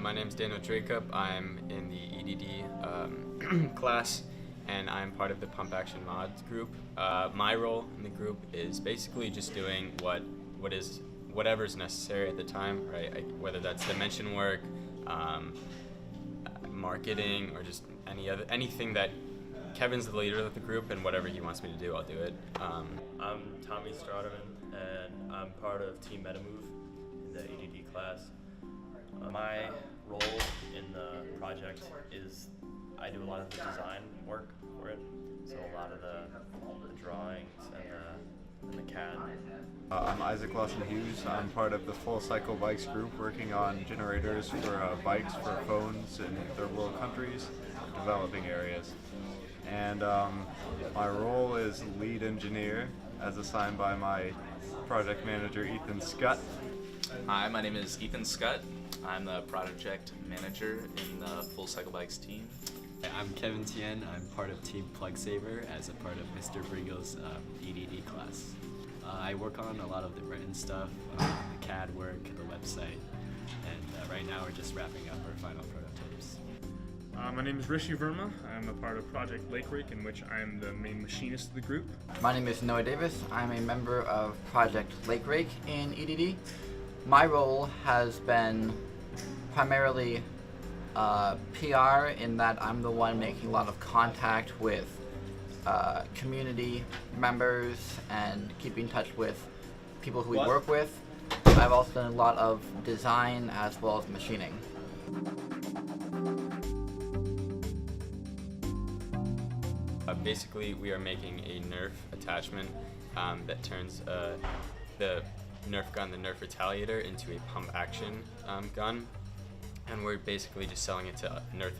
My name's Daniel Jacob. I'm in the EDD class, and I'm part of the Pump Action Mods group. My role in the group is basically just doing whatever's necessary at the time, right? Whether that's dimension work, marketing, or just anything that Kevin's the leader of the group, and whatever he wants me to do, I'll do it. I'm Tommy Strotterman, and I'm part of Team MetaMove in the EDD class. My role in the project is I do a lot of the design work for it, so a lot of the drawings and the CAD. I'm Isaac Lawson-Hughes. I'm part of the Full Cycle Bikes group working on generators for bikes for phones in third world countries, developing areas. And my role is lead engineer as assigned by my project manager Ethan Scott. Hi, my name is Ethan Scott. I'm the project manager in the Full Cycle Bikes team. I'm Kevin Tien. I'm part of Team Plug Saver as a part of Mr. Brigo's EDD class. I work on a lot of the written stuff, the CAD work, the website, and right now we're just wrapping up our final prototypes. My name is Rishi Verma. I'm a part of Project Lake Rake, in which I am the main machinist of the group. My name is Noah Davis. I'm a member of Project Lake Rake in EDD. My role has been primarily PR, in that I'm the one making a lot of contact with community members and keeping in touch with people who we work with. I've also done a lot of design as well as machining. Basically, we are making a Nerf attachment that turns the Nerf gun, the Nerf Retaliator, into a pump action gun. And we're basically just selling it to Nerf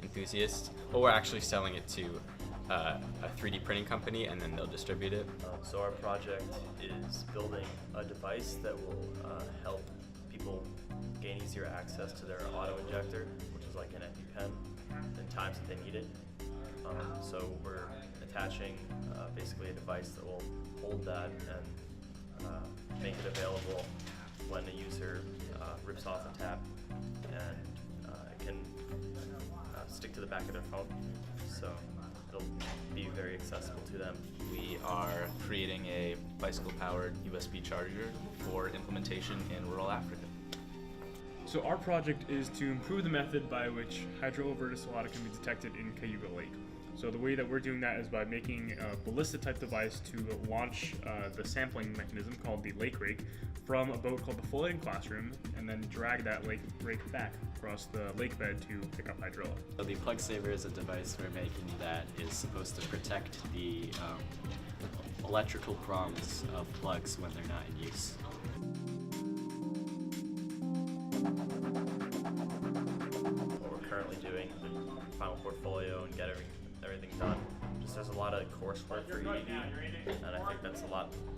enthusiasts. Well, we're actually selling it to a 3D printing company, and then they'll distribute it. So our project is building a device that will help people gain easier access to their auto injector, which is like an EpiPen, in times that they need it. So we're attaching basically a device that will hold that and make it available when a user rips off a tap, and it can stick to the back of their phone, so it'll be very accessible to them. We are creating a bicycle-powered USB charger for implementation in rural Africa. So our project is to improve the method by which hydrovertisolata can be detected in Cayuga Lake. So the way that we're doing that is by making a ballista-type device to launch the sampling mechanism called the Lake Rake from a boat called the Floating Classroom, and then drag that lake rake back across the lake bed to pick up hydrola. So the Plug Saver is a device we're making that is supposed to protect the electrical prongs of plugs when they're not in use. What we're currently doing, the final portfolio and get everything done. Just there's a lot of coursework for EDD, and I think that's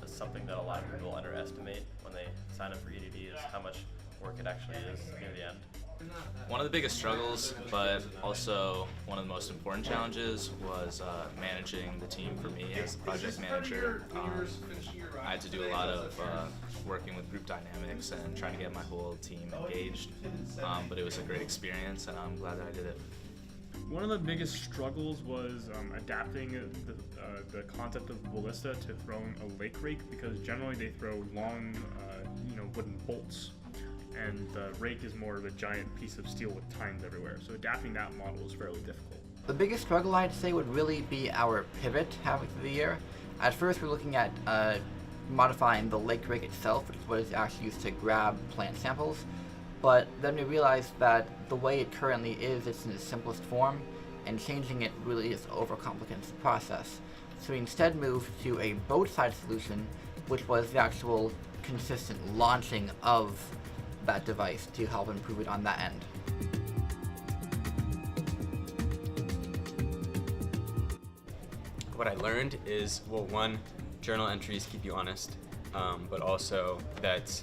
something that a lot of people underestimate when they sign up for EDD, is how much work it actually is near the end. One of the biggest struggles, but also one of the most important challenges, was managing the team for me as the project manager. I had to do a lot of working with group dynamics and trying to get my whole team engaged, but it was a great experience, and I'm glad that I did it. One of the biggest struggles was adapting the concept of ballista to throwing a lake rake, because generally they throw long, wooden bolts, and the rake is more of a giant piece of steel with tines everywhere. So adapting that model is fairly difficult. The biggest struggle, I'd say, would really be our pivot halfway through the year. At first, we're looking at modifying the lake rake itself, which is what is actually used to grab plant samples. But then we realized that the way it currently is, it's in its simplest form, and changing it really just overcomplicates the process. So we instead moved to a boat-side solution, which was the actual consistent launching of that device to help improve it on that end. What I learned is, well, one, journal entries keep you honest, but also that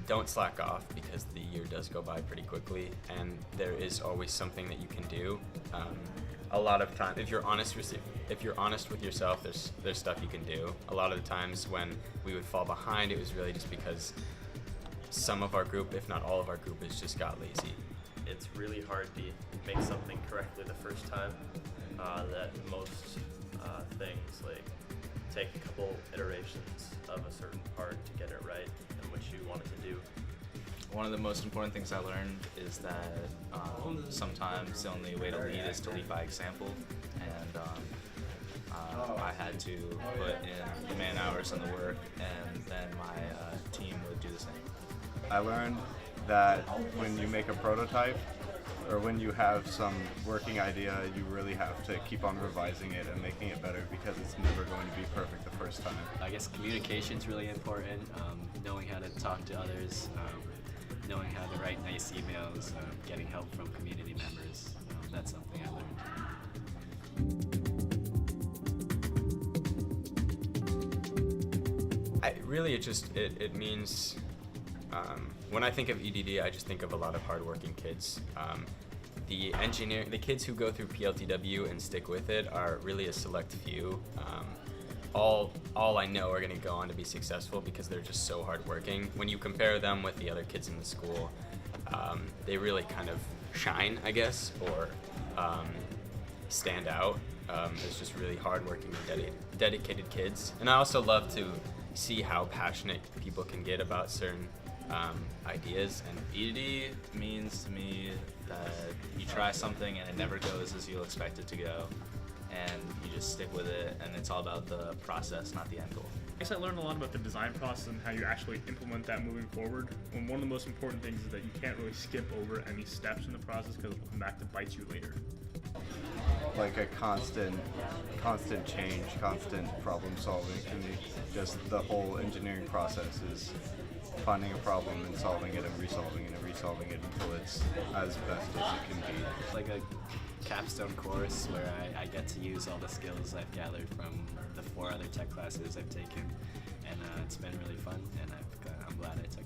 don't slack off, because the year does go by pretty quickly, and there is always something that you can do. A lot of time, if you're honest with yourself, there's stuff you can do. A lot of the times when we would fall behind, it was really just because some of our group, if not all of our group, has just got lazy. It's really hard to make something correctly the first time. That most things like take a couple iterations of a certain part to get it right and what you want it to do. One of the most important things I learned is that sometimes the only way to lead is to lead by example, and I had to put in the man hours and the work, and then my team would do the same. I learned that when you make a prototype, or when you have some working idea, you really have to keep on revising it and making it better, because it's never going to be perfect the first time. I guess communication's really important. Knowing how to talk to others, knowing how to write nice emails, getting help from community members. That's something I learned. It means, when I think of EDD, I just think of a lot of hardworking kids. The kids who go through PLTW and stick with it are really a select few. All I know are going to go on to be successful because they're just so hardworking. When you compare them with the other kids in the school, they really kind of shine, I guess, or stand out. It's just really hardworking and dedicated kids. And I also love to see how passionate people can get about certain ideas. And EDD means to me that you try something and it never goes as you'll expect it to go, and you just stick with it, and it's all about the process, not the end goal. I guess I learned a lot about the design process and how you actually implement that moving forward. And one of the most important things is that you can't really skip over any steps in the process because it will come back to bite you later. Like a constant change, constant problem solving. And just the whole engineering process is finding a problem and solving it and resolving it and resolving it until it's as best as it can be. It's like a capstone course where I get to use all the skills I've gathered from the 4 other tech classes I've taken, and it's been really fun, and I'm glad I took it.